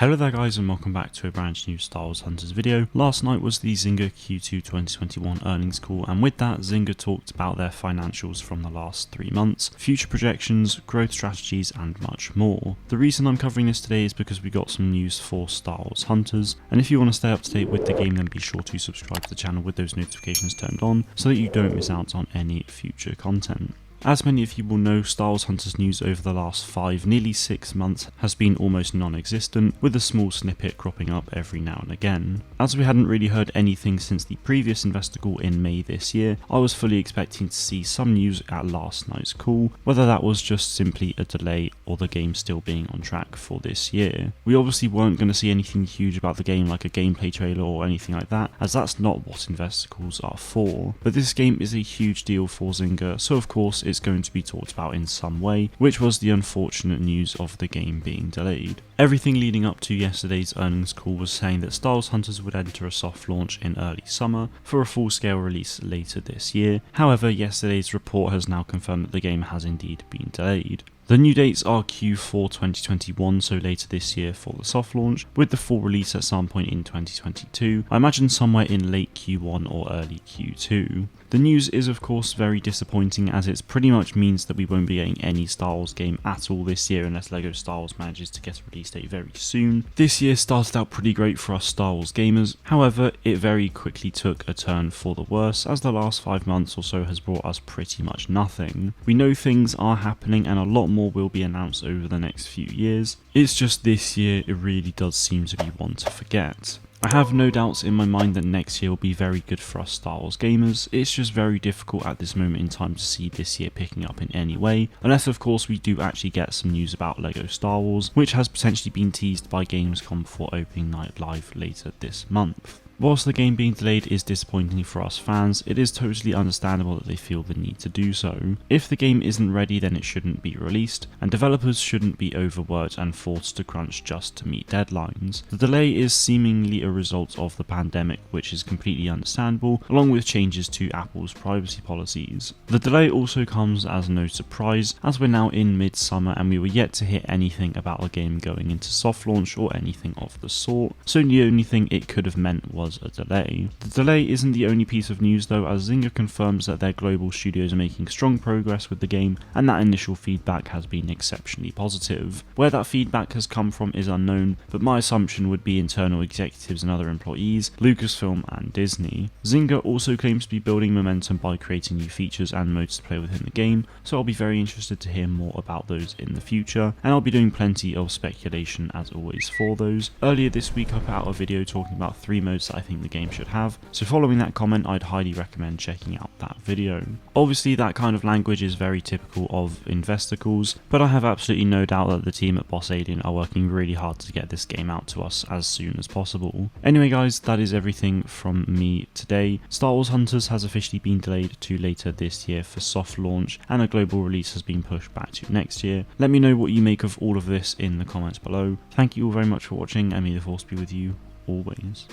Hello there guys and welcome back to a brand new Star Wars Hunters video. Last night was the Zynga Q2 2021 earnings call, and with that Zynga talked about their financials from the last 3 months, future projections, growth strategies and much more. The reason I'm covering this today is because we got some news for Star Wars Hunters, and if you want to stay up to date with the game then be sure to subscribe to the channel with those notifications turned on so that you don't miss out on any future content. As many of you will know, Star Wars Hunters news over the last 5, nearly 6 months has been almost non-existent, with a small snippet cropping up every now and again. As we hadn't really heard anything since the previous investor call in May this year, I was fully expecting to see some news at last night's call, whether that was just simply a delay or the game still being on track for this year. We obviously weren't going to see anything huge about the game like a gameplay trailer or anything like that, as that's not what investor calls are for, but this game is a huge deal for Zynga, so of course it's going to be talked about in some way, which was the unfortunate news of the game being delayed. Everything leading up to yesterday's earnings call was saying that Star Wars Hunters would enter a soft launch in early summer for a full-scale release later this year. However, yesterday's report has now confirmed that the game has indeed been delayed. The new dates are Q4 2021, so later this year for the soft launch, with the full release at some point in 2022, I imagine somewhere in late Q1 or early Q2. The news is of course very disappointing, as it pretty much means that we won't be getting any Star Wars game at all this year unless LEGO Star Wars manages to get a release date very soon. This year started out pretty great for us Star Wars gamers, however it very quickly took a turn for the worse, as the last 5 months or so has brought us pretty much nothing. We know things are happening and a lot more will be announced over the next few years. It's just this year it really does seem to be one to forget. I have no doubts in my mind that next year will be very good for us Star Wars gamers. It's just very difficult at this moment in time to see this year picking up in any way, unless of course we do actually get some news about LEGO Star Wars, which has potentially been teased by Gamescom before opening night live later this month. Whilst the game being delayed is disappointing for us fans, it is totally understandable that they feel the need to do so. If the game isn't ready then it shouldn't be released, and developers shouldn't be overworked and forced to crunch just to meet deadlines. The delay is seemingly a result of the pandemic, which is completely understandable, along with changes to Apple's privacy policies. The delay also comes as no surprise, as we're now in mid-summer and we were yet to hear anything about the game going into soft launch or anything of the sort, so the only thing it could have meant was a delay. The delay isn't the only piece of news though, as Zynga confirms that their global studios are making strong progress with the game and that initial feedback has been exceptionally positive. Where that feedback has come from is unknown, but my assumption would be internal executives and other employees, Lucasfilm and Disney. Zynga also claims to be building momentum by creating new features and modes to play within the game, so I'll be very interested to hear more about those in the future, and I'll be doing plenty of speculation as always for those. Earlier this week I put out a video talking about 3 modes that I think the game should have, so following that comment I'd highly recommend checking out that video. Obviously that kind of language is very typical of investor calls, but I have absolutely no doubt that the team at Boss Alien are working really hard to get this game out to us as soon as possible. Anyway guys, that is everything from me today. Star Wars Hunters has officially been delayed to later this year for soft launch, and a global release has been pushed back to next year. Let me know what you make of all of this in the comments below. Thank you all very much for watching, and may the force be with you always.